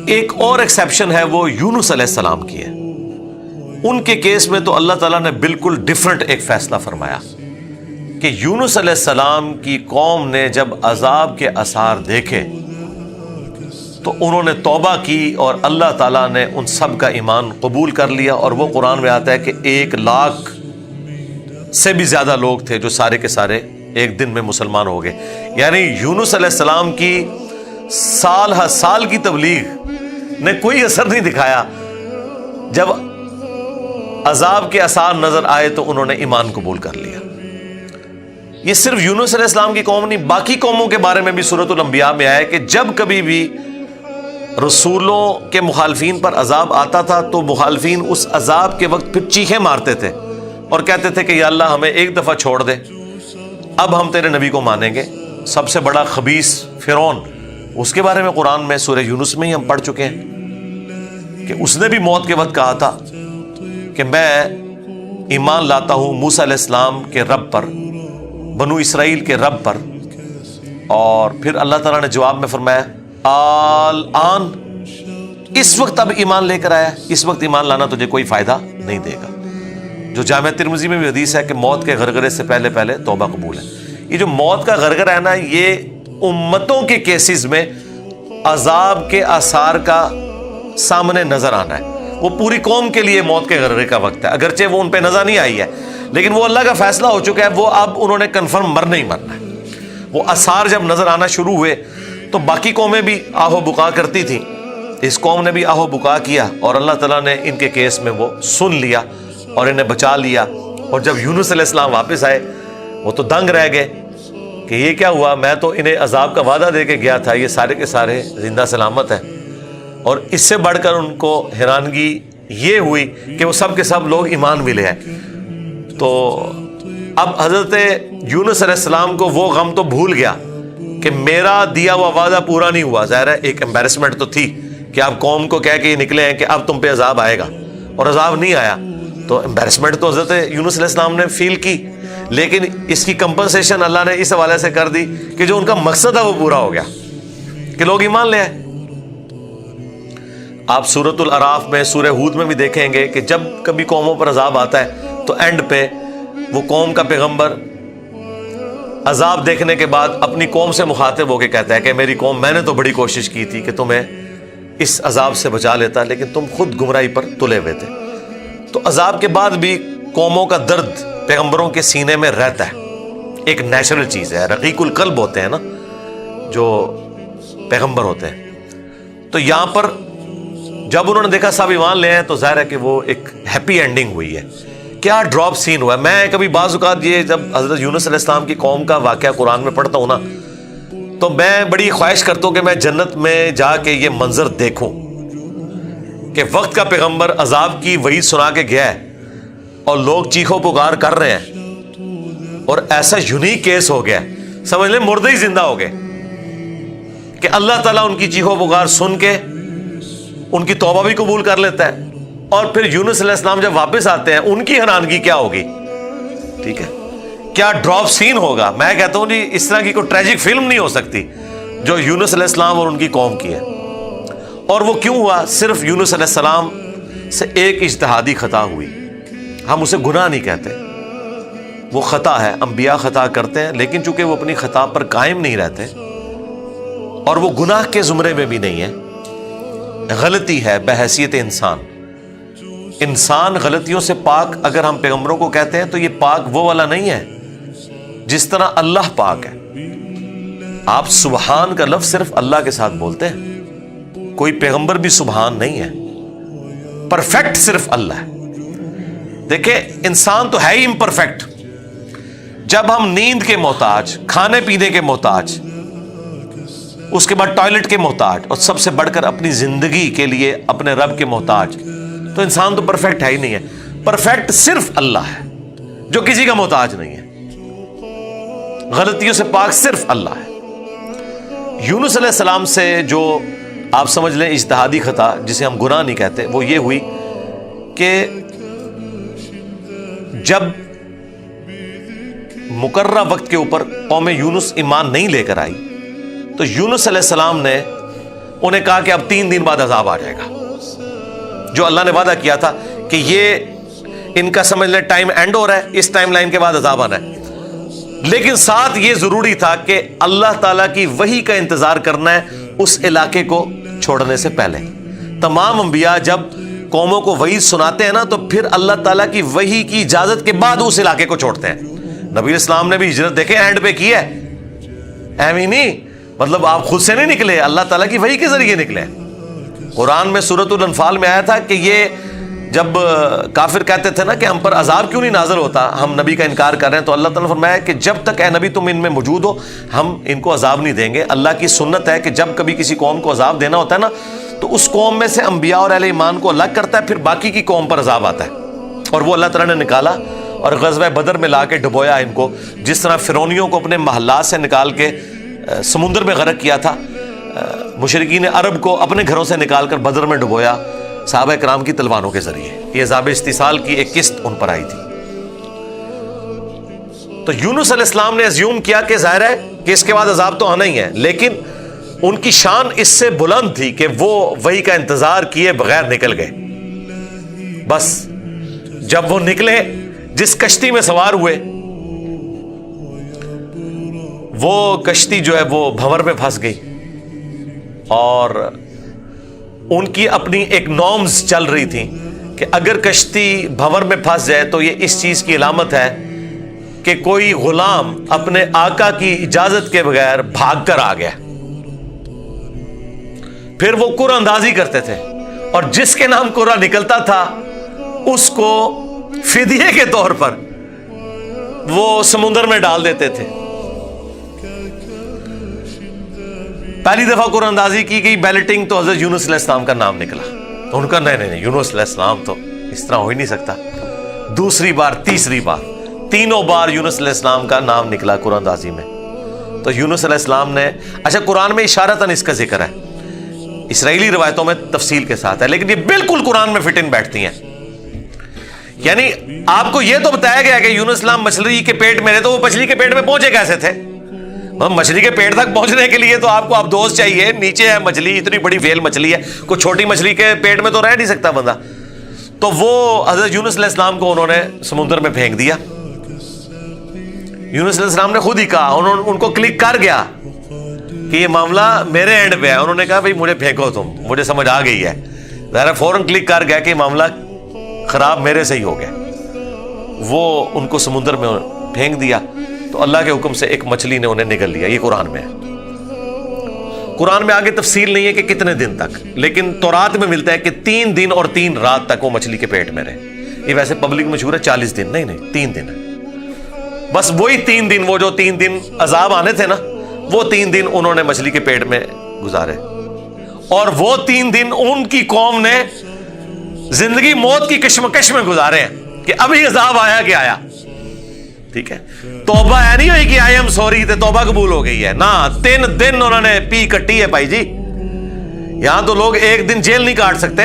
ایک اور ایکسیپشن ہے وہ یونس علیہ السلام کی ہے. ان کے کیس میں تو اللہ تعالیٰ نے بالکل ڈیفرنٹ ایک فیصلہ فرمایا کہ یونس علیہ السلام کی قوم نے جب عذاب کے آثار دیکھے تو انہوں نے توبہ کی اور اللہ تعالیٰ نے ان سب کا ایمان قبول کر لیا. اور وہ قرآن میں آتا ہے کہ 1,00,000 سے بھی زیادہ لوگ تھے جو سارے کے سارے ایک دن میں مسلمان ہو گئے. یعنی یونس علیہ السلام کی سال ہر سال کی تبلیغ نے کوئی اثر نہیں دکھایا. جب عذاب کے آثار نظر آئے تو انہوں نے ایمان قبول کر لیا. یہ صرف یونس علیہ السلام کی قوم نہیں، باقی قوموں کے بارے میں بھی سورۃ الانبیاء میں آیا کہ جب کبھی بھی رسولوں کے مخالفین پر عذاب آتا تھا تو مخالفین اس عذاب کے وقت پھر چیخیں مارتے تھے اور کہتے تھے کہ یا اللہ ہمیں ایک دفعہ چھوڑ دے، اب ہم تیرے نبی کو مانیں گے. سب سے بڑا خبیث فرعون، اس کے بارے میں قرآن میں سورہ یونس میں ہی ہم پڑھ چکے ہیں کہ اس نے بھی موت کے وقت کہا تھا کہ میں ایمان لاتا ہوں موسیٰ علیہ السلام کے رب پر، بنو اسرائیل کے رب پر. اور پھر اللہ تعالیٰ نے جواب میں فرمایا آن، اس وقت اب ایمان لے کر آیا، اس وقت ایمان لانا تجھے کوئی فائدہ نہیں دے گا. جو جامعہ ترمذی میں بھی حدیث ہے کہ موت کے غرغرے سے پہلے پہلے توبہ قبول ہے. یہ جو موت کا غرغرہ ہے نا، یہ امتوں کے کیسز میں عذاب کے آثار کا سامنے نظر آنا ہے. وہ پوری قوم کے لیے موت کے غرغرے کا وقت ہے، اگرچہ وہ ان پہ نظر نہیں آئی ہے لیکن وہ اللہ کا فیصلہ ہو چکا ہے. وہ اب انہوں نے کنفرم مرنا ہی مرنا ہے. وہ آثار جب نظر آنا شروع ہوئے تو باقی قومیں بھی آہو بکا کرتی تھیں، اس قوم نے بھی آہو بکا کیا اور اللہ تعالیٰ نے ان کے کیس میں وہ سن لیا اور انہیں بچا لیا. اور جب یونس علیہ السلام واپس آئے وہ تو دنگ رہ گئے کہ یہ کیا ہوا، میں تو انہیں عذاب کا وعدہ دے کے گیا تھا، یہ سارے کے سارے زندہ سلامت ہیں. اور اس سے بڑھ کر ان کو حیرانگی یہ ہوئی کہ وہ سب کے سب لوگ ایمان ملے ہیں. تو اب حضرت یونس علیہ السلام کو وہ غم تو بھول گیا کہ میرا دیا ہوا وعدہ پورا نہیں ہوا. ظاہر ہے ایک امبیرسمنٹ تو تھی کہ آپ قوم کو کہہ کے یہ نکلے ہیں کہ اب تم پہ عذاب آئے گا اور عذاب نہیں آیا. تو امبیرسمنٹ تو حضرت یونس علیہ السلام نے فیل کی، لیکن اس کی کمپنسیشن اللہ نے اس حوالے سے کر دی کہ جو ان کا مقصد ہے وہ پورا ہو گیا کہ لوگ ایمان لے آئے. آپ سورۃ الاعراف میں، سورہ ہود میں بھی دیکھیں گے کہ جب کبھی قوموں پر عذاب آتا ہے تو اینڈ پہ وہ قوم کا پیغمبر عذاب دیکھنے کے بعد اپنی قوم سے مخاطب ہو کے کہتا ہے کہ میری قوم، میں نے تو بڑی کوشش کی تھی کہ تمہیں اس عذاب سے بچا لیتا لیکن تم خود گمراہی پر تلے ہوئے تھے. تو عذاب کے بعد بھی قوموں کا درد پیغمبروں کے سینے میں رہتا ہے، ایک نیچرل چیز ہے. رقیق القلب ہوتے ہیں نا جو پیغمبر ہوتے ہیں. تو یہاں پر جب انہوں نے دیکھا سب ایمان لے ہیں تو ظاہر ہے کہ وہ ایک ہیپی اینڈنگ ہوئی ہے. کیا ڈراپ سین ہوا ہے. میں کبھی بعض اوقات یہ جب حضرت یونس علیہ السلام کی قوم کا واقعہ قرآن میں پڑھتا ہوں نا تو میں بڑی خواہش کرتا ہوں کہ میں جنت میں جا کے یہ منظر دیکھوں کہ وقت کا پیغمبر عذاب کی وعید سنا کے گیا ہے اور لوگ چیخو پکار کر رہے ہیں اور ایسا یونیک کیس ہو گیا، سمجھ لیں مردے ہی زندہ ہو گئے کہ اللہ تعالیٰ ان کی چیخو پکار سن کے ان کی توبہ بھی قبول کر لیتا ہے. اور پھر یونس علیہ السلام جب واپس آتے ہیں ان کی حیرانگی کیا ہوگی، ٹھیک ہے، کیا ڈراپ سین ہوگا. میں کہتا ہوں جی اس طرح کی کوئی ٹریجک فلم نہیں ہو سکتی جو یونس علیہ السلام اور ان کی قوم کی ہے. اور وہ کیوں ہوا؟ صرف یونس علیہ السلام سے ایک اجتہادی خطا ہوئی. ہم اسے گناہ نہیں کہتے، وہ خطا ہے. انبیاء خطا کرتے ہیں لیکن چونکہ وہ اپنی خطا پر قائم نہیں رہتے اور وہ گناہ کے زمرے میں بھی نہیں ہے، غلطی ہے بحیثیت انسان. انسان غلطیوں سے پاک اگر ہم پیغمبروں کو کہتے ہیں تو یہ پاک وہ والا نہیں ہے جس طرح اللہ پاک ہے. آپ سبحان کا لفظ صرف اللہ کے ساتھ بولتے ہیں، کوئی پیغمبر بھی سبحان نہیں ہے. پرفیکٹ صرف اللہ ہے. دیکھیں انسان تو ہے ہی امپرفیکٹ. جب ہم نیند کے محتاج، کھانے پینے کے محتاج، اس کے بعد ٹوائلٹ کے محتاج اور سب سے بڑھ کر اپنی زندگی کے لیے اپنے رب کے محتاج، تو انسان تو پرفیکٹ ہے ہی نہیں ہے. پرفیکٹ صرف اللہ ہے جو کسی کا محتاج نہیں ہے. غلطیوں سے پاک صرف اللہ ہے. یونس علیہ السلام سے جو آپ سمجھ لیں اجتہادی خطا جسے ہم گناہ نہیں کہتے، وہ یہ ہوئی کہ جب مقررہ وقت کے اوپر قوم یونس ایمان نہیں لے کر آئی تو یونس علیہ السلام نے انہیں کہا کہ اب 3 دن بعد عذاب آ جائے گا. جو اللہ نے وعدہ کیا تھا کہ یہ ان کا سمجھ لیں ٹائم اینڈ ہو رہا ہے, اس ٹائم لائن کے بعد عذاب آنا ہے. لیکن ساتھ یہ ضروری تھا کہ اللہ تعالیٰ کی وحی کا انتظار کرنا ہے اس علاقے کو چھوڑنے سے پہلے. تمام انبیاء جب قوموں کو وحی سناتے ہیں نا تو پھر اللہ تعالیٰ کی وحی کی اجازت کے بعد اس علاقے کو چھوڑتے ہیں. نبی اسلام نے بھی ہجرت دیکھیں اینڈ پہ کی ہے, ایویں نہیں, مطلب آپ خود سے نہیں نکلے, اللہ تعالیٰ کی وحی کے ذریعے نکلے. قرآن میں سورۃ الانفال میں آیا تھا کہ یہ جب کافر کہتے تھے نا کہ ہم پر عذاب کیوں نہیں نازل ہوتا, ہم نبی کا انکار کر رہے ہیں, تو اللہ تعالیٰ نے فرمایا کہ جب تک اے نبی تم ان میں موجود ہو ہم ان کو عذاب نہیں دیں گے. اللہ کی سنت ہے کہ جب کبھی کسی قوم کو عذاب دینا ہوتا ہے نا تو اس قوم میں سے انبیاء اور اہل ایمان کو الگ کرتا ہے, پھر باقی کی قوم پر عذاب آتا ہے. اور وہ اللہ تعالیٰ نے نکالا اور غزوہ بدر میں لا کے ڈبویا ان کو, جس طرح فرعونیوں کو اپنے محلات سے نکال کے سمندر میں غرق کیا تھا, مشرکین عرب کو اپنے گھروں سے نکال کر بدر میں ڈبویا صحابہ کرام کی تلواروں کے ذریعے. یہ عذاب استحصال کی ایک قسط ان پر آئی تھی. تو یونس علیہ السلام نے ازیوم کیا کہ ظاہر ہے کہ اس کے بعد عذاب تو آنا ہی ہے, لیکن ان کی شان اس سے بلند تھی کہ وہ وحی کا انتظار کیے بغیر نکل گئے. بس جب وہ نکلے, جس کشتی میں سوار ہوئے, وہ کشتی جو ہے وہ بھنور میں پھنس گئی, اور ان کی اپنی ایک نارمز چل رہی تھی کہ اگر کشتی بھنور میں پھنس جائے تو یہ اس چیز کی علامت ہے کہ کوئی غلام اپنے آقا کی اجازت کے بغیر بھاگ کر آ گیا. پھر وہ قرعہ اندازی کرتے تھے, اور جس کے نام قرعہ نکلتا تھا اس کو فدیے کے طور پر وہ سمندر میں ڈال دیتے تھے. پہلی دفعہ قرآن اندازی کی گئی, بیلٹنگ, تو حضرت یونس علیہ السلام کا نام نکلا. ان کا نہیں یونس علیہ السلام تو اس طرح ہو ہی نہیں سکتا. دوسری بار, تیسری بار, تینوں بار یونس علیہ السلام کا نام نکلا قرآن اندازی میں. تو یونس علیہ السلام نے, اچھا قرآن میں اشارتاً اس کا ذکر ہے, اسرائیلی روایتوں میں تفصیل کے ساتھ ہے, لیکن یہ بالکل قرآن میں فٹ ان بیٹھتی ہیں. یعنی آپ کو یہ تو بتایا گیا کہ یونس السلام مچھلی کے پیٹ میں رہے, تو وہ مچھلی کے پیٹ میں پہنچے کیسے تھے؟ مچھلی کے پیٹ تک پہنچنے کے لیے تو آپ کو دوست چاہیے, نیچے ہے مچھلی, اتنی بڑی ویل مچھلی ہے, کوئی چھوٹی مچھلی کے پیٹ میں تو رہ نہیں سکتا بندہ. تو وہ حضرت یونس علیہ السلام کو انہوں نے سمندر میں پھینک دیا. یونس علیہ السلام نے خود ہی کہا, ان کو کلک کر گیا کہ یہ معاملہ میرے اینڈ پہ ہے. انہوں نے کہا بھائی مجھے پھینکو تم, مجھے سمجھ آ گئی ہے. ذرا فوراً کلک کر گیا کہ معاملہ خراب میرے سے ہی ہو گیا. وہ ان کو سمندر میں پھینک دیا, تو اللہ کے حکم سے ایک مچھلی نے انہیں نگل لیا. یہ قرآن میں ہے. قرآن میں آگے تفصیل نہیں ہے کہ کتنے دن تک, لیکن تورات میں ملتا ہے کہ 3 دن اور 3 رات تک وہ مچھلی کے پیٹ میں رہے. یہ ویسے پبلک مشہور ہے 40 دن, نہیں 3 دن ہے بس. وہی 3 دن, وہ جو 3 دن عذاب آنے تھے نا, وہ 3 دن انہوں نے مچھلی کے پیٹ میں گزارے. اور وہ 3 دن ان کی قوم نے زندگی موت کی کشمکش میں گزارے ہیں کہ ابھی عذاب آیا کہ آیا. ٹھیک ہے, توبہ ہے نہیں ہوئی کہ آئی ایم سوری تے توبہ قبول ہو گئی ہے نا. 3 دن انہوں نے پی کٹی ہے بھائی جی. یہاں تو لوگ 1 دن جیل نہیں کاٹ سکتے,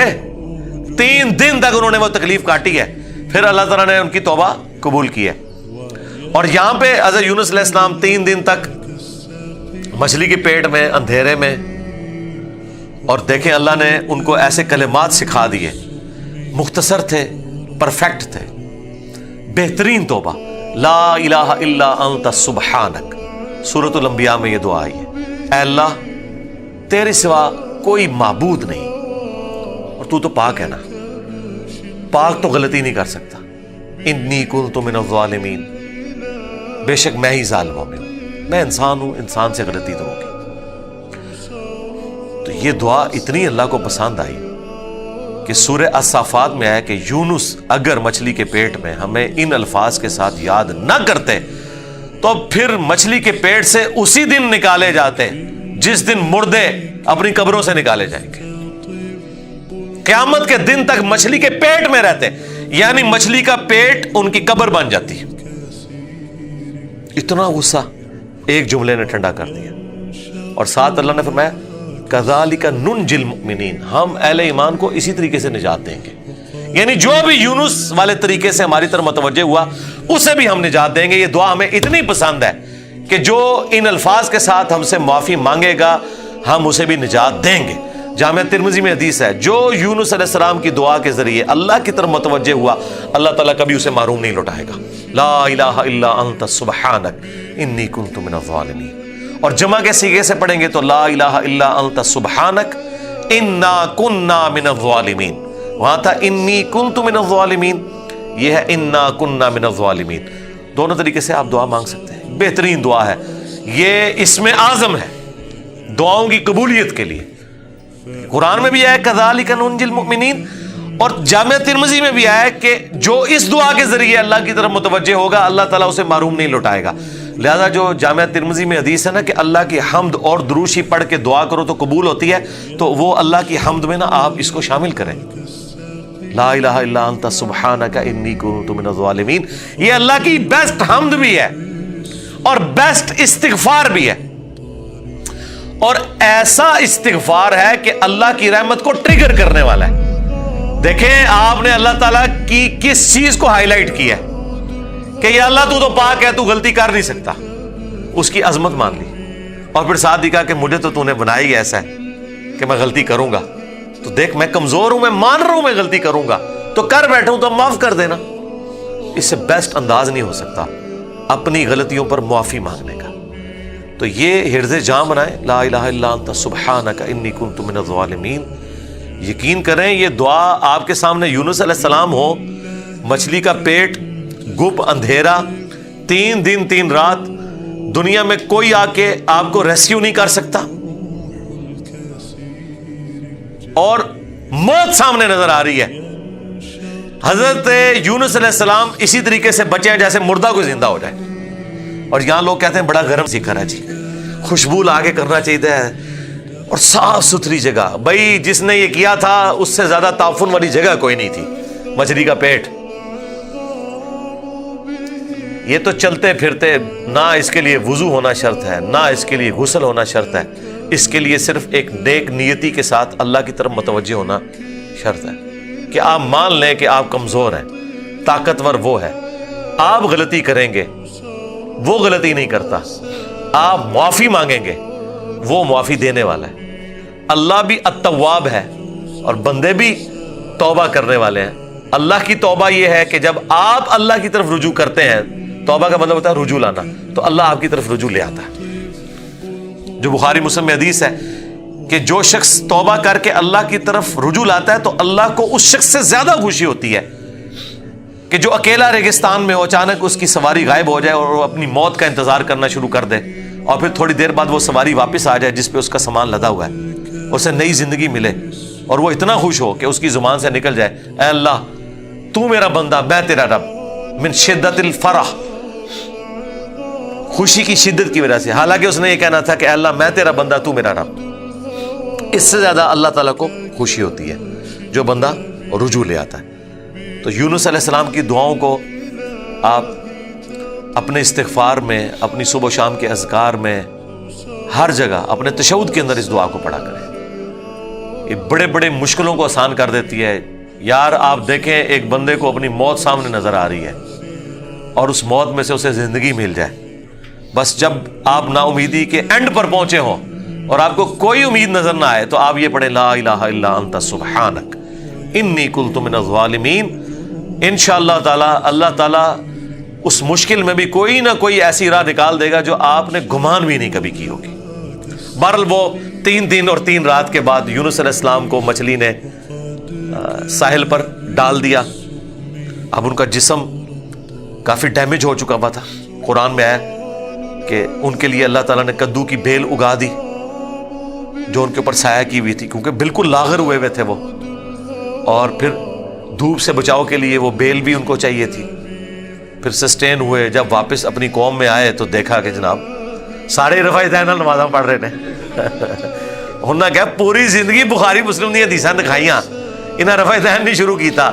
3 دن تک انہوں نے وہ تکلیف کاٹی ہے. پھر اللہ تعالیٰ نے ان کی توبہ قبول کی ہے. اور یہاں پہ حضرت یونس علیہ السلام 3 دن تک مچھلی کے پیٹ میں, اندھیرے میں, اور دیکھیں اللہ نے ان کو ایسے کلمات سکھا دیے, مختصر تھے, پرفیکٹ تھے, بہترین توبہ. لا الہ الا انت سبحانک. سورۃ الانبیاء میں یہ دعا آئی ہے, اے اللہ تیرے سوا کوئی معبود نہیں, اور تو پاک ہے نا, پاک تو غلطی نہیں کر سکتا. انی کنت من الظالمین, بے شک میں ہی ظالموں میں ہوں, میں انسان ہوں, انسان سے غلطی تو ہوگی. تو یہ دعا اتنی اللہ کو پسند آئی کہ سورہ الصافات میں آیا کہ یونس اگر مچھلی کے پیٹ میں ہمیں ان الفاظ کے ساتھ یاد نہ کرتے تو پھر مچھلی کے پیٹ سے اسی دن نکالے جاتے جس دن مردے اپنی قبروں سے نکالے جائیں گے. قیامت کے دن تک مچھلی کے پیٹ میں رہتے, یعنی مچھلی کا پیٹ ان کی قبر بن جاتی. اتنا غصہ ایک جملے نے ٹھنڈا کر دیا. اور ساتھ اللہ نے فرمایا کذالک ننجی المؤمنین, ہم اہل ایمان کو اسی طریقے سے نجات دیں گے. یعنی جو بھی یونس والے طریقے سے ہماری طرف متوجہ ہوا اسے بھی ہم نجات دیں گے. یہ دعا ہمیں اتنی پسند ہے کہ جو ان الفاظ کے ساتھ ہم سے معافی مانگے گا ہم اسے بھی نجات دیں گے. جامع ترمذی میں حدیث ہے، جو یونس علیہ السلام کی دعا کے ذریعے اللہ کی طرف متوجہ ہوا، اللہ تعالیٰ کبھی اسے محروم نہیں لوٹائے گا۔ لا الہ الا انت سبحانک انی کنت من الظالمین۔ اور جمع کے صیغے سے پڑھیں گے تو لا الہ الا انت سبحانک انا کننا من الظالمین، وہاں تھا انی کنت من الظالمین، یہ ہے انا کننا من الظالمین۔ دونوں طریقے سے آپ دعا مانگ سکتے ہیں، بہترین دعا ہے یہ، اسم اعظم ہے دعاؤں کی قبولیت کے لیے۔ قرآن میں بھی آیا کذالک ننجی المؤمنین، اور جامع ترمذی میں بھی آیا کہ جو اس دعا کے ذریعے اللہ کی طرف متوجہ ہوگا اللہ تعالیٰ اسے محروم نہیں لوٹائے گا۔ لہذا جو جامع ترمذی میں حدیث ہے نا کہ اللہ کی حمد اور دروشی پڑھ کے دعا کرو تو قبول ہوتی ہے، تو وہ اللہ کی حمد میں نا آپ اس کو شامل کریں، لا الہ الا انت سبحانک انی کنت من الظالمین۔ یہ اللہ کی بیسٹ حمد بھی ہے اور بیسٹ استغفار بھی ہے، اور ایسا استغفار ہے کہ اللہ کی رحمت کو ٹریگر کرنے والا ہے۔ دیکھیں آپ نے اللہ تعالیٰ کی کس چیز کو ہائی لائٹ کیا ہے کہ یا اللہ تو پاک ہے، تو غلطی کر نہیں سکتا، اس کی عظمت مان لی، اور پھر ساتھ ہی کہا کہ مجھے تو نے بنایا ہی ایسا ہے کہ میں غلطی کروں گا، تو دیکھ میں کمزور ہوں، میں مان رہا ہوں میں غلطی کروں گا، تو کر بیٹھا ہوں تو معاف کر دینا۔ اس سے بیسٹ انداز نہیں ہو سکتا اپنی غلطیوں پر معافی مانگنے کا۔ تو یہ حرز جام بنائیں، لا الہ الا انت سبحانک انی کنت من الظالمین۔ یقین کریں یہ دعا آپ کے سامنے یونس علیہ السلام ہو، مچھلی کا پیٹ، گپ اندھیرا، 3 دن 3 رات، دنیا میں کوئی آ کے آپ کو ریسکیو نہیں کر سکتا، اور موت سامنے نظر آ رہی ہے۔ حضرت یونس علیہ السلام اسی طریقے سے بچے ہیں جیسے مردہ کو زندہ ہو جائے، اور یہاں لوگ کہتے ہیں بڑا گرم سیکھا ہے جی، خوشبو لا کے کرنا چاہیے اور صاف ستھری جگہ۔ بھائی جس نے یہ کیا تھا اس سے زیادہ تعفن والی جگہ کوئی نہیں تھی، مچھلی کا پیٹ۔ یہ تو چلتے پھرتے، نہ اس کے لیے وضو ہونا شرط ہے، نہ اس کے لیے غسل ہونا شرط ہے، اس کے لیے صرف ایک نیک نیتی کے ساتھ اللہ کی طرف متوجہ ہونا شرط ہے کہ آپ مان لیں کہ آپ کمزور ہیں، طاقتور وہ ہے، آپ غلطی کریں گے وہ غلطی نہیں کرتا، آپ معافی مانگیں گے وہ معافی دینے والا ہے۔ اللہ بھی التواب ہے اور بندے بھی توبہ کرنے والے ہیں۔ اللہ کی توبہ یہ ہے کہ جب آپ اللہ کی طرف رجوع کرتے ہیں، توبہ کا مطلب ہوتا ہے رجوع لانا، تو اللہ آپ کی طرف رجوع لے آتا ہے۔ جو بخاری مسلم میں حدیث ہے کہ جو شخص توبہ کر کے اللہ کی طرف رجوع لاتا ہے تو اللہ کو اس شخص سے زیادہ خوشی ہوتی ہے کہ جو اکیلا ریگستان میں ہو، اچانک اس کی سواری غائب ہو جائے اور وہ اپنی موت کا انتظار کرنا شروع کر دے، اور پھر تھوڑی دیر بعد وہ سواری واپس آ جائے جس پہ اس کا سامان لدا ہوا ہے، اسے نئی زندگی ملے، اور وہ اتنا خوش ہو کہ اس کی زبان سے نکل جائے اے اللہ تو میرا بندہ میں تیرا رب، من شدت الفرح، خوشی کی شدت کی وجہ سے، حالانکہ اس نے یہ کہنا تھا کہ اے اللہ میں تیرا بندہ تو میرا رب۔ اس سے زیادہ اللہ تعالیٰ کو خوشی ہوتی ہے جو بندہ رجوع لے آتا ہے۔ تو یونس علیہ السلام کی دعاؤں کو آپ اپنے استغفار میں، اپنی صبح و شام کے اذکار میں، ہر جگہ اپنے تشہد کے اندر اس دعا کو پڑھا کریں۔ یہ بڑے بڑے مشکلوں کو آسان کر دیتی ہے۔ یار آپ دیکھیں ایک بندے کو اپنی موت سامنے نظر آ رہی ہے اور اس موت میں سے اسے زندگی مل جائے، بس جب آپ نا امیدی کے اینڈ پر پہنچے ہوں اور آپ کو کوئی امید نظر نہ آئے تو آپ یہ پڑھیں لا الہ الا انت سبحانک انی کنت من الظالمین۔ انشاءاللہ تعالی اللہ تعالیٰ اس مشکل میں بھی کوئی نہ کوئی ایسی راہ نکال دے گا جو آپ نے گمان بھی نہیں کبھی کی ہوگی۔ بہرحال وہ 3 دن اور 3 رات کے بعد یونس علیہ السلام کو مچھلی نے ساحل پر ڈال دیا۔ اب ان کا جسم کافی ڈیمیج ہو چکا ہوا تھا۔ قرآن میں آیا کہ ان کے لیے اللہ تعالیٰ نے کدو کی بیل اگا دی جو ان کے اوپر سایہ کی ہوئی تھی، کیونکہ بالکل لاغر ہوئے ہوئے تھے وہ، اور پھر دھوپ سے بچاؤ کے لیے وہ بیل بھی ان کو چاہیے تھی۔ پھر سسٹین ہوئے، جب واپس اپنی قوم میں آئے تو دیکھا کہ جناب سارے رفع دین نمازاں پڑھ رہے نے۔ انہوں نے کہا پوری زندگی بخاری مسلم دی حدیثاں دکھائیاں، انہیں رفع دین نہیں شروع کیتا،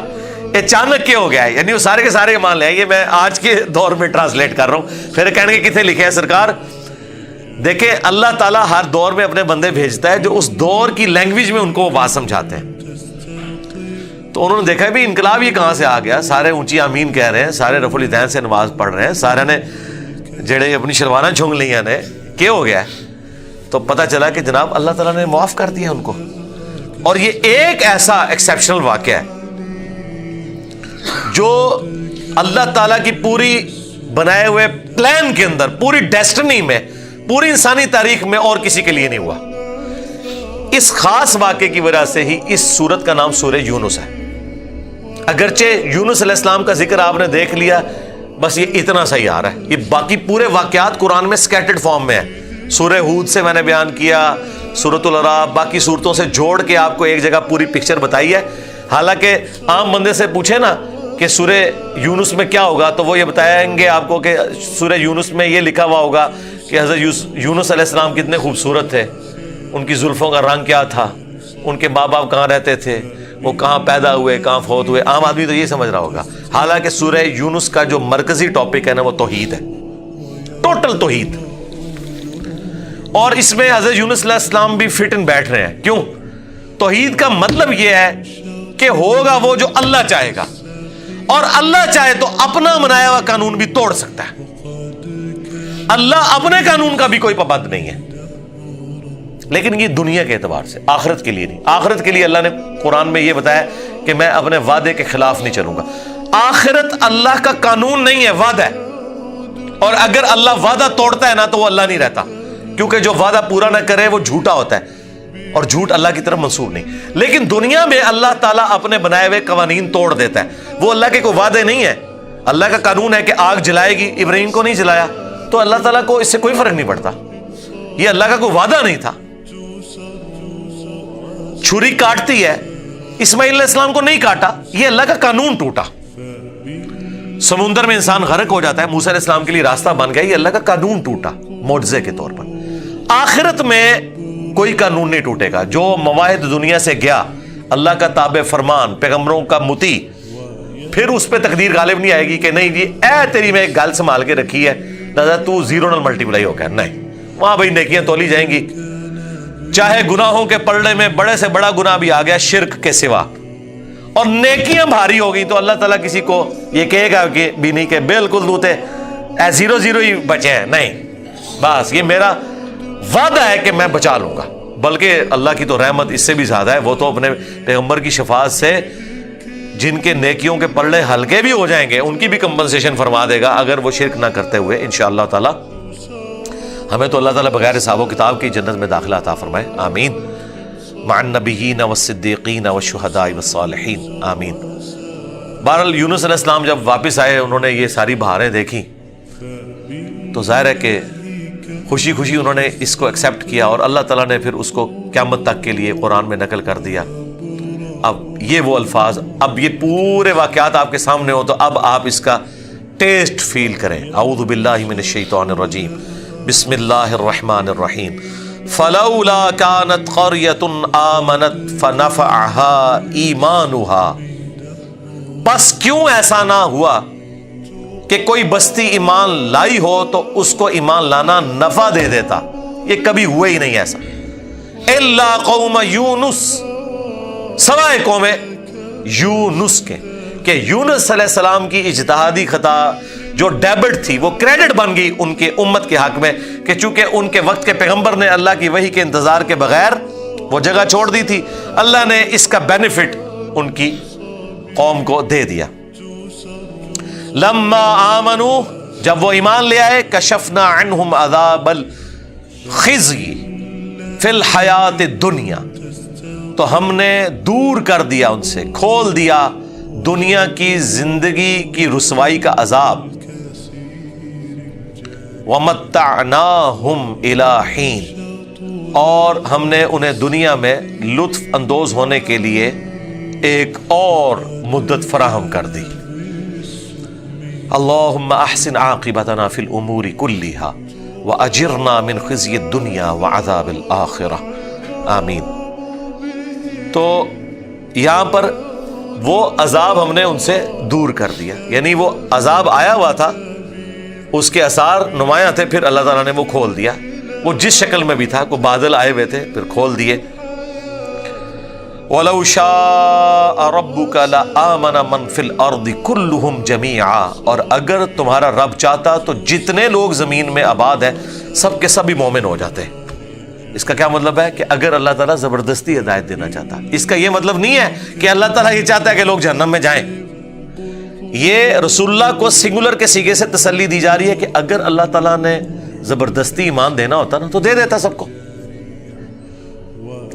اچانک کیا ہو گیا ہے؟ یعنی وہ سارے کے سارے مان لے۔ یہ میں آج کے دور میں ٹرانسلیٹ کر رہا ہوں، پھر کہنے کے کتنے لکھے ہیں سرکار؟ دیکھیں اللہ تعالیٰ ہر دور میں اپنے بندے بھیجتا ہے جو اس دور کی لینگویج میں ان کو وہ بات سمجھاتے ہیں۔ تو انہوں نے دیکھا بھی انقلاب یہ کہاں سے آ گیا، سارے اونچی آمین کہہ رہے ہیں، سارے رفع الیدین سے نماز پڑھ رہے ہیں، سارے نے جڑے اپنی شلواریں چھنگ لیاں نے، کیا ہو گیا ہے؟ تو پتہ چلا کہ جناب اللہ تعالیٰ نے معاف کر دیا ان کو۔ اور یہ ایک ایسا ایکسیپشنل واقعہ ہے جو اللہ تعالیٰ کی پوری بنائے ہوئے پلان کے اندر، پوری ڈیسٹنی میں، پوری انسانی تاریخ میں اور کسی کے لیے نہیں ہوا۔ اس خاص واقعے کی وجہ سے ہی اس سورت کا نام سورہ یونس ہے۔ اگرچہ یونس علیہ السلام کا ذکر آپ نے دیکھ لیا، بس یہ اتنا صحیح آ رہا ہے، یہ باقی پورے واقعات قرآن میں سکیٹرڈ فارم میں ہے۔ سورہ ہود سے میں نے بیان کیا، سورۃ الاعراف، باقی صورتوں سے جوڑ کے آپ کو ایک جگہ پوری پکچر بتائی ہے۔ حالانکہ عام بندے سے پوچھے نا کہ سورہ یونس میں کیا ہوگا، تو وہ یہ بتائیں گے آپ کو کہ سورہ یونس میں یہ لکھا ہوا ہوگا کہ حضرت یونس علیہ السلام کتنے خوبصورت تھے، ان کی زلفوں کا رنگ کیا تھا، ان کے ماں باپ کہاں رہتے تھے، وہ کہاں پیدا ہوئے، کہاں فوت ہوئے۔ عام آدمی تو یہ سمجھ رہا ہوگا، حالانکہ سورہ یونس کا جو مرکزی ٹاپک ہے نا وہ توحید ہے، ٹوٹل توحید۔ اور اس میں حضرت یونس علیہ السلام بھی فٹ ان بیٹھ رہے ہیں۔ کیوں؟ توحید کا مطلب یہ ہے کہ ہوگا وہ جو اللہ چاہے گا، اور اللہ چاہے تو اپنا بنایا ہوا قانون بھی توڑ سکتا ہے۔ اللہ اپنے قانون کا بھی کوئی پابند نہیں ہے، لیکن یہ دنیا کے اعتبار سے، آخرت کے لیے نہیں۔ آخرت کے لیے اللہ نے قرآن میں یہ بتایا کہ میں اپنے وعدے کے خلاف نہیں چلوں گا۔ آخرت اللہ کا قانون نہیں ہے، وعدہ ہے، اور اگر اللہ وعدہ توڑتا ہے نا تو وہ اللہ نہیں رہتا، کیونکہ جو وعدہ پورا نہ کرے وہ جھوٹا ہوتا ہے، اور جھوٹ اللہ کی طرف منسوب نہیں۔ لیکن دنیا میں اللہ تعالیٰ اپنے بنائے ہوئے قوانین توڑ دیتا ہے، وہ اللہ کے کوئی وعدے نہیں ہے۔ اللہ کا قانون ہے کہ آگ جلائے گی، ابراہیم کو نہیں جلایا، تو اللہ تعالیٰ کو اس سے کوئی فرق نہیں پڑتا، یہ اللہ کا کوئی وعدہ نہیں تھا۔ چھری کاٹتی ہے، اسماعیل علیہ السلام کو نہیں کاٹا، یہ اللہ کا قانون ٹوٹا۔ سمندر میں انسان غرق ہو جاتا ہے، موسیٰ علیہ السلام کے لیے راستہ بن گیا، یہ اللہ کا قانون ٹوٹا معجزے کے طور پر۔ آخرت میں کوئی قانون نہیں ٹوٹے گا۔ جو مواہد دنیا سے گیا، اللہ کا تابع فرمان، پیغمبروں کا مطیع، پھر اس پہ تقدیر غالب نہیں آئے گی کہ نہیں جی اے تیری میں ایک گل سنبھال کے رکھی ہے، لہذا تو زیرو نال ملٹیپلائی ہو گیا، نہیں، وہاں بھائی نیکیاں تولی جائیں گی۔ چاہے گناہوں کے پلڑے میں بڑے سے بڑا گناہ بھی آ گیا شرک کے سوا، اور نیکیاں بھاری ہو گئی، تو اللہ تعالیٰ کسی کو یہ کہے گا کہ بھی نہیں کہ بالکل دوتے اے زیرو زیرو ہی بچے ہیں، نہیں، بس یہ میرا وعدہ ہے کہ میں بچا لوں گا۔ بلکہ اللہ کی تو رحمت اس سے بھی زیادہ ہے، وہ تو اپنے پیغمبر کی شفاعت سے جن کے نیکیوں کے پلڑے ہلکے بھی ہو جائیں گے ان کی بھی کمپنسیشن فرما دے گا، اگر وہ شرک نہ کرتے ہوئے، انشاءاللہ تعالی۔ ہمیں تو اللہ تعالیٰ بغیر حساب و کتاب کی جنت میں داخلہ عطا فرمائے، آمین، مع النبیین والصدیقین والشہداء والصالحین، آمین۔ بہرحال یونس علیہ السلام جب واپس آئے، انہوں نے یہ ساری بہاریں دیکھی، تو ظاہر ہے کہ خوشی خوشی انہوں نے اس کو ایکسیپٹ کیا، اور اللہ تعالیٰ نے پھر اس کو قیامت تک کے لیے قرآن میں نقل کر دیا۔ اب یہ وہ الفاظ، اب یہ پورے واقعات آپ کے سامنے ہو تو اب آپ اس کا ٹیسٹ فیل کریں۔ اعوذ باللہ من الشیطان الرجیم، بسم اللہ الرحمن الرحیم، فلولا كانت قرية آمنت فنفعها ایمانها، بس کیوں ایسا نہ ہوا کہ کوئی بستی ایمان لائی ہو تو اس کو ایمان لانا نفع دے دیتا، یہ کبھی ہوا ہی نہیں ایسا۔ الا قوم یونس، سوائے قوم یونس کے، کہ یونس علیہ السلام کی اجتہادی خطا جو ڈیبٹ تھی وہ کریڈٹ بن گئی ان کے امت کے حق میں، کہ چونکہ ان کے وقت کے پیغمبر نے اللہ کی وحی کے انتظار کے بغیر وہ جگہ چھوڑ دی تھی، اللہ نے اس کا بینیفٹ ان کی قوم کو دے دیا۔ لما آمنوا، جب وہ ایمان لے آئے، کشفنا عنہم عذاب الخزی فی الحیات الدنیا، تو ہم نے دور کر دیا ان سے، کھول دیا دنیا کی زندگی کی رسوائی کا عذاب۔ وَمَتَّعْنَاهُمْ إِلَىٰ حِينٍ، اور ہم نے انہیں دنیا میں لطف اندوز ہونے کے لیے ایک اور مدت فراہم کر دی۔ اللہم احسن عاقبتنا فی الامور کلہا واجرنا من خزی الدنیا وعذاب الآخرہ، آمین۔ تو یہاں پر وہ عذاب ہم نے ان سے دور کر دیا، یعنی وہ عذاب آیا ہوا تھا، اس کے اثار نمایاں تھے، پھر اللہ تعالیٰ نے وہ کھول دیا، وہ جس شکل میں بھی تھا، کوئی بادل آئے ہوئے تھے پھر کھول دیے۔ وَلَوْ شَاءَ رَبُّكَ لَآمَنَ مَنْ فِي الْأَرْضِ كُلُّهُمْ جَمِيعًا، اور اگر تمہارا رب چاہتا تو جتنے لوگ زمین میں آباد ہیں سب کے سب ہی مومن ہو جاتے، اس کا کیا مطلب ہے کہ اگر اللہ تعالیٰ زبردستی ہدایت دینا چاہتا، اس کا یہ مطلب نہیں ہے کہ اللہ تعالیٰ یہ چاہتا ہے کہ لوگ جہنم میں جائیں. یہ رسول اللہ کو سنگولر کے سیغے سے تسلی دی جا رہی ہے کہ اگر اللہ تعالیٰ نے زبردستی ایمان دینا ہوتا نا تو دے دیتا سب کو،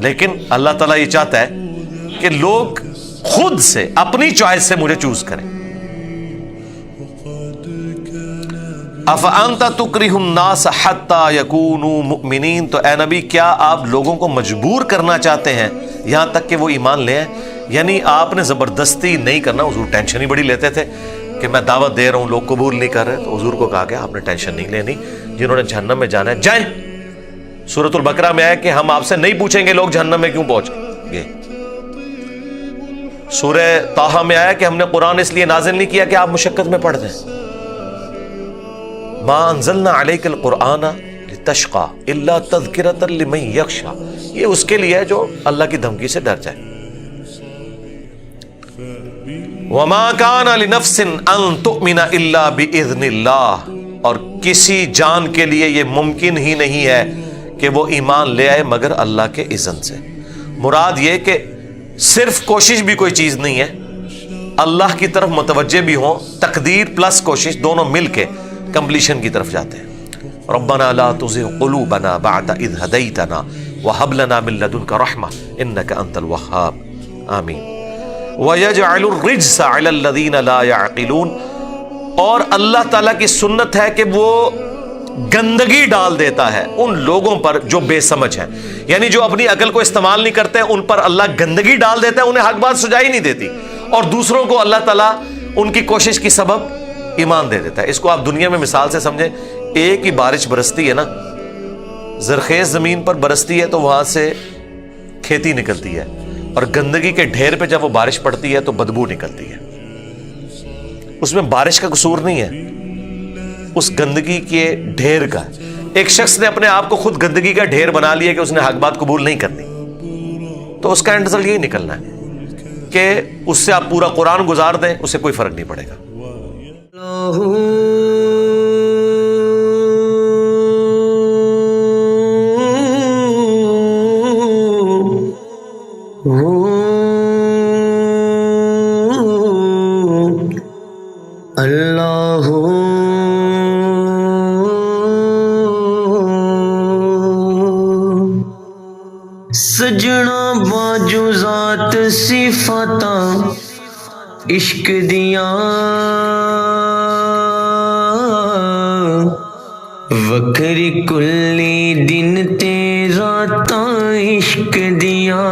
لیکن اللہ تعالیٰ یہ چاہتا ہے کہ لوگ خود سے اپنی چوائس سے مجھے چوز کریں. افانت تکرہ الناس حتی یکونوا مؤمنین، تو اے نبی کیا آپ لوگوں کو مجبور کرنا چاہتے ہیں یہاں تک کہ وہ ایمان لے آئیں؟ یعنی آپ نے زبردستی نہیں کرنا. حضور ٹینشن ہی بڑی لیتے تھے کہ میں دعوت دے رہا ہوں لوگ قبول نہیں کر رہے، تو حضور کو کہا گیا آپ نے ٹینشن نہیں لینی، جنہوں نے جہنم میں جانا ہے جائیں. سورۃ البقرہ میں آیا کہ ہم آپ سے نہیں پوچھیں گے لوگ جہنم میں کیوں پہنچ گئے. سورہ طٰہٰ میں آیا کہ ہم نے قرآن اس لیے نازل نہیں کیا کہ آپ مشقت میں پڑ دیں. ما انزلنا علیک القرآن لتشقى الا تذکرۃ لمن یخشی، یہ اس کے لیے ہے جو اللہ کی دھمکی سے ڈر جائے. وما كان لنفس ان تؤمن الا باذن اللہ، اور کسی جان کے لیے یہ ممکن ہی نہیں ہے کہ وہ ایمان لے آئے مگر اللہ کے اذن سے. مراد یہ کہ صرف کوشش بھی کوئی چیز نہیں ہے، اللہ کی طرف متوجہ بھی ہوں، تقدیر پلس کوشش دونوں مل کے کمپلیشن کی طرف جاتے ہیں. ربنا لا تزغ قلوبنا بعد اذ هديتنا وهب لنا من لدنك رحمة انك انت الوهاب آمین. وَيَجْعَلُ الرِّجْسَ عَلَى الَّذِينَ لَا يَعْقِلُونَ، اور اللہ تعالیٰ کی سنت ہے کہ وہ گندگی ڈال دیتا ہے ان لوگوں پر جو بے سمجھ ہیں، یعنی جو اپنی عقل کو استعمال نہیں کرتے ان پر اللہ گندگی ڈال دیتا ہے، انہیں حق بات سجائی نہیں دیتی، اور دوسروں کو اللہ تعالیٰ ان کی کوشش کی سبب ایمان دے دیتا ہے. اس کو آپ دنیا میں مثال سے سمجھیں. ایک ہی بارش برستی ہے نا، زرخیز زمین پر برستی ہے تو وہاں سے کھیتی نکلتی ہے، اور گندگی کے ڈھیر پہ جب وہ بارش پڑتی ہے تو بدبو نکلتی ہے. اس میں بارش کا قصور نہیں ہے، اس گندگی کے ڈھیر کا. ایک شخص نے اپنے آپ کو خود گندگی کا ڈھیر بنا لیا کہ اس نے حق بات قبول نہیں کرنی، تو اس کا اینڈ رزلٹ یہی نکلنا ہے کہ اس سے آپ پورا قرآن گزار دیں، اسے کوئی فرق نہیں پڑے گا. سجنا باجو ذات صفاتاں عشق دیاں، وکری کلی دن تے راتاں عشق دیاں.